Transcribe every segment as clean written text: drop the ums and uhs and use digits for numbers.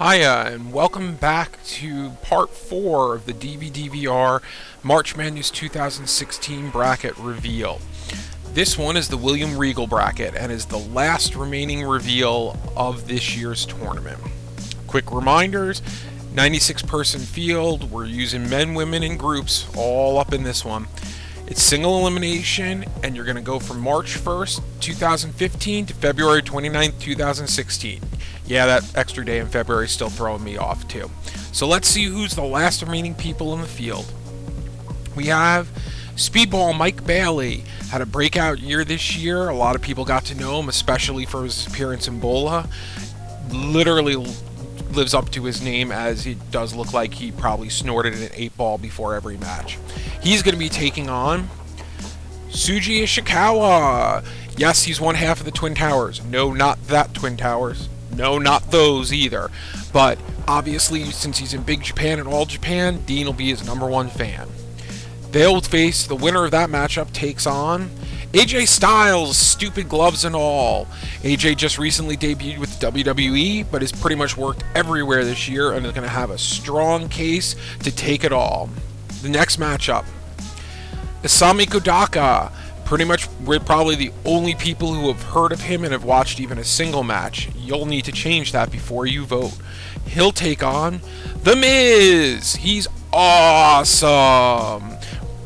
Hiya, and welcome back to part 4 of the DVDVR March Madness 2016 bracket reveal. This one is the William Regal bracket and is the last remaining reveal of this year's tournament. Quick reminders, 96-person field, we're using men, women, and groups all up in this one. It's single elimination, and you're going to go from March 1st, 2015 to February 29th, 2016. Yeah, that extra day in February is still throwing me off too. So let's see who's the last remaining people in the field. We have Speedball Mike Bailey. Had a breakout year this year. A lot of people got to know him, especially for his appearance in Bola. Literally lives up to his name, as it does look like he probably snorted an 8-ball before every match. He's going to be taking on Suji Ishikawa. Yes, he's one half of the Twin Towers. No, not that Twin Towers. No, not those either. But obviously, since he's in Big Japan and All Japan, Dean will be his #1 fan. They'll face the winner of that matchup takes on AJ Styles, stupid gloves and all. AJ just recently debuted with WWE, but has pretty much worked everywhere this year and is going to have a strong case to take it all. The next matchup, Isami Kodaka. Pretty much, we're probably the only people who have heard of him and have watched even a single match. You'll need to change that before you vote. He'll take on The Miz. He's awesome.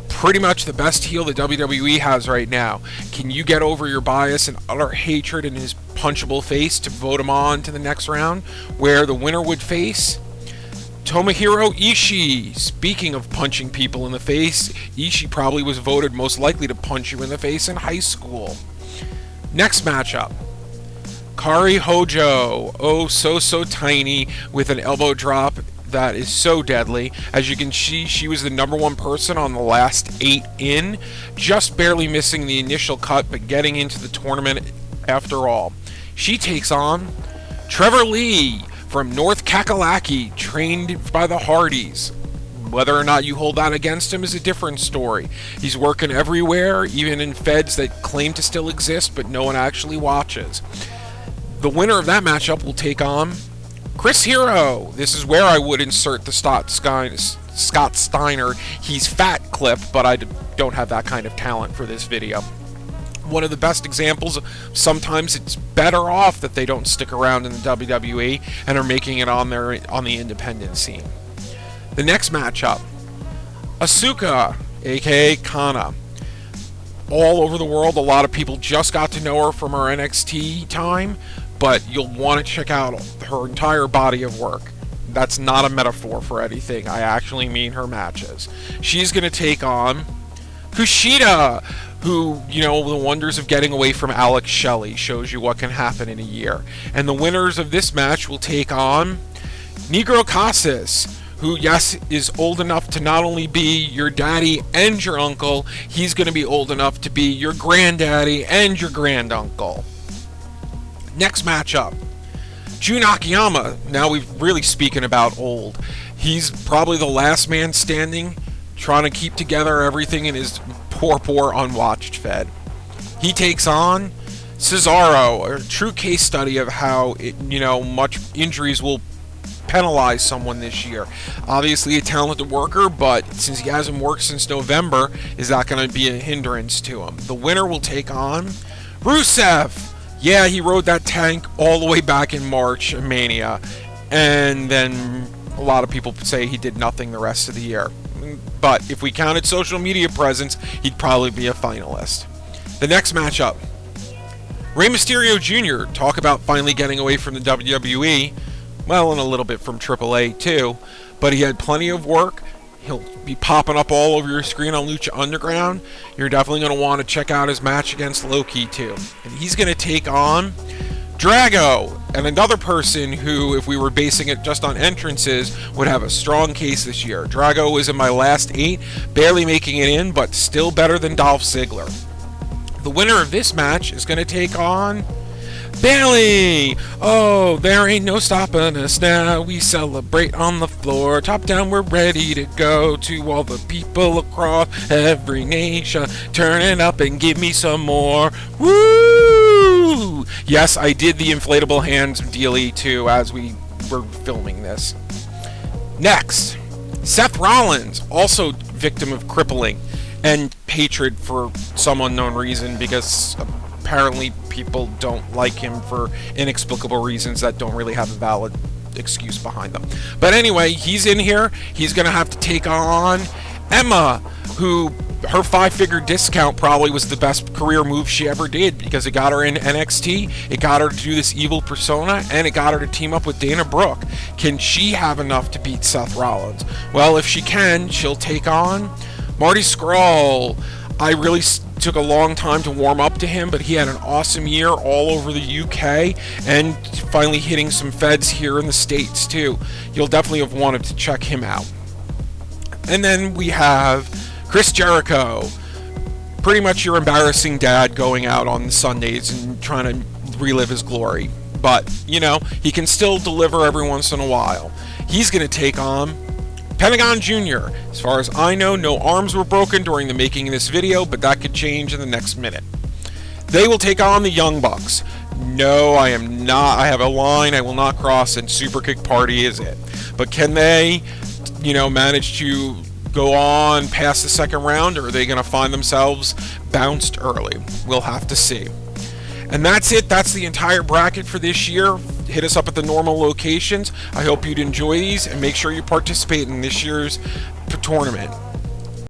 Pretty much the best heel the WWE has right now. Can you get over your bias and utter hatred in his punchable face to vote him on to the next round, where the winner would face Tomohiro Ishii? Speaking of punching people in the face, Ishii probably was voted most likely to punch you in the face in high school. Next matchup, Kari Hojo. Oh, so tiny, with an elbow drop that is so deadly. As you can see, she was the #1 person on the last 8 in, just barely missing the initial cut, but getting into the tournament after all. She takes on Trevor Lee from North Kakalaki, trained by the Hardys. Whether or not you hold that against him is a different story. He's working everywhere, even in feds that claim to still exist, but no one actually watches. The winner of that matchup will take on Chris Hero. This is where I would insert the Scott Steiner "he's fat" clip, but I don't have that kind of talent for this video. One of the best examples, sometimes it's better off that they don't stick around in the WWE and are making it on the independent scene. The next matchup, Asuka, aka Kana. All over the world, a lot of people just got to know her from her NXT time, but you'll want to check out her entire body of work. That's not a metaphor for anything. I actually mean her matches. She's going to take on Kushida, who, you know, the wonders of getting away from Alex Shelley, shows you what can happen in a year. And the winners of this match will take on Negro Casas, who, yes, is old enough to not only be your daddy and your uncle, he's going to be old enough to be your granddaddy and your granduncle. Next matchup, Jun Akiyama. Now we're really speaking about old. He's probably the last man standing, trying to keep together everything in his poor unwatched fed. He takes on Cesaro, a true case study of how much injuries will penalize someone this year. Obviously a talented worker, but since he hasn't worked since November, is that going to be a hindrance to him? The winner will take on Rusev. Yeah, he rode that tank all the way back in March, Mania, and then a lot of people say he did nothing the rest of the year. But if we counted social media presence, he'd probably be a finalist. The next matchup, Rey Mysterio Jr. Talk about finally getting away from the WWE. Well, and a little bit from AAA too. But he had plenty of work. He'll be popping up all over your screen on Lucha Underground. You're definitely going to want to check out his match against Loki too. And he's going to take on Drago, and another person who, if we were basing it just on entrances, would have a strong case this year. Drago was in my last 8, barely making it in, but still better than Dolph Ziggler. The winner of this match is going to take on Bailey. Oh, there ain't no stopping us now. We celebrate on the floor. Top down, we're ready to go to all the people across every nation. Turn it up and give me some more. Woo! Yes, I did the inflatable hands dealy too, as we we're filming this. Next, Seth Rollins, also victim of crippling and hatred for some unknown reason, because apparently people don't like him for inexplicable reasons that don't really have a valid excuse behind them. But anyway, he's in here. He's going to have to take on Emma, who her 5-figure discount probably was the best career move she ever did, because it got her in NXT, it got her to do this evil persona, and it got her to team up with Dana Brooke. Can she have enough to beat Seth Rollins? Well, if she can, she'll take on Marty Scurll. I really took a long time to warm up to him, but he had an awesome year all over the UK, and finally hitting some feds here in the States too. You'll definitely have wanted to check him out. And then we have Chris Jericho, pretty much your embarrassing dad going out on Sundays and trying to relive his glory. But, you know, he can still deliver every once in a while. He's going to take on Pentagon Jr. As far as I know, no arms were broken during the making of this video, but that could change in the next minute. They will take on the Young Bucks. No, I am not. I have a line I will not cross, and Super Kick Party is it. But can they, you know, manage to go on past the second round, or are they going to find themselves bounced early? We'll have to see. And that's it. That's the entire bracket for this year. Hit us up at the normal locations. I hope you'd enjoy these, and make sure you participate in this year's tournament.